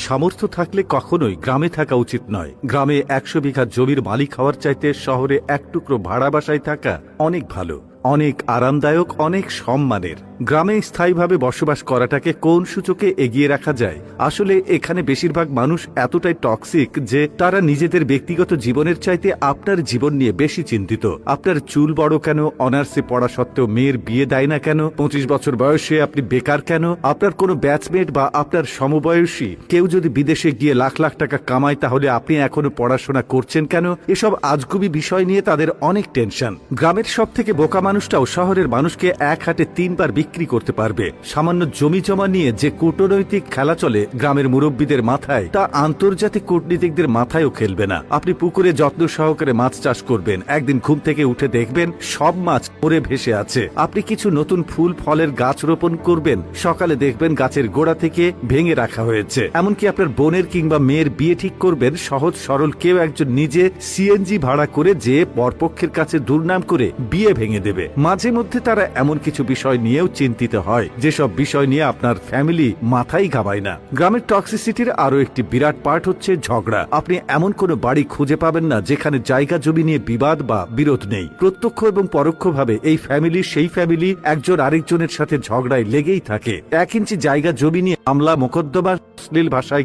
সামর্থ্য থাকলে কখনোই গ্রামে থাকা উচিত নয়। গ্রামে 100 বিঘা জমির মালিক হওয়ার চাইতে শহরে এক টুকরো ভাড়া বাসায় থাকা অনেক ভালো, অনেক আরামদায়ক, অনেক সম্মানের। গ্রামে স্থায়ীভাবে বসবাস করাটাকে কোন সূচকে এগিয়ে রাখা যায়? আসলে এখানে বেশিরভাগ মানুষ এতটাই টক্সিক যে তারা নিজেদের ব্যক্তিগত জীবনের চাইতে আপনার জীবন নিয়ে বেশি চিন্তিত। আপনার চুল বড় কেন, অনার্সে পড়া সত্ত্বেও মেয়ের বিয়ে দেয় না কেন, 25 বছর বয়সে আপনি বেকার কেন, আপনার কোনো ব্যাচমেট বা আপনার সমবয়সী কেউ যদি বিদেশে গিয়ে লাখ লাখ টাকা কামায় তাহলে আপনি এখনো পড়াশোনা করছেন কেন? এসব আজগুবি বিষয় নিয়ে তাদের অনেক টেনশন। গ্রামের সব থেকে বোকা মানুষটাও শহরের মানুষকে এক হাটে 3 বার বিক্রি করতে পারবে। সামান্য জমি জমা নিয়ে যে কূটনৈতিক খেলা চলে গ্রামের মুরব্বীদের মাথায়, তা আন্তর্জাতিক কূটনীতিকদের মাথায়ও খেলবে না। আপনি পুকুরে যত্ন সহকারে মাছ চাষ করবেন, একদিন ঘুম থেকে উঠে দেখবেন সব মাছ মরে ভেসে আছে। আপনি কিছু নতুন ফুল ফলের গাছ রোপণ করবেন, সকালে দেখবেন গাছের গোড়া থেকে ভেঙে রাখা হয়েছে। এমনকি আপনার বোনের কিংবা মেয়ের বিয়ে ঠিক করবেন, সহজ সরল কেউ একজন নিজে সিএনজি ভাড়া করে যে পরপক্ষের কাছে দুর্নাম করে বিয়ে ভেঙে দেবে। মাঝে মধ্যে তারা এমন কিছু বিষয় নিয়েও চিন্তিত হয় যেসব বিষয় নিয়ে আপনার ফ্যামিলি মাথায় ঘামায় না। গ্রামের টক্সিসিটির আরো একটি বিরাট পার্ট হচ্ছে ঝগড়া। আপনি এমন কোনো বাড়ি খুঁজে পাবেন না যেখানে জায়গা জমি নিয়ে বিবাদ বা বিরোধ নেই। প্রত্যক্ষ এবং পরোক্ষভাবে এই ফ্যামিলি সেই ফ্যামিলি একজন আরেকজনের সাথে ঝগড়ায় লেগেই থাকে। 1 ইঞ্চি জায়গা জমি নিয়ে মামলা মোকদ্দমা, অশ্লীল ভাষায়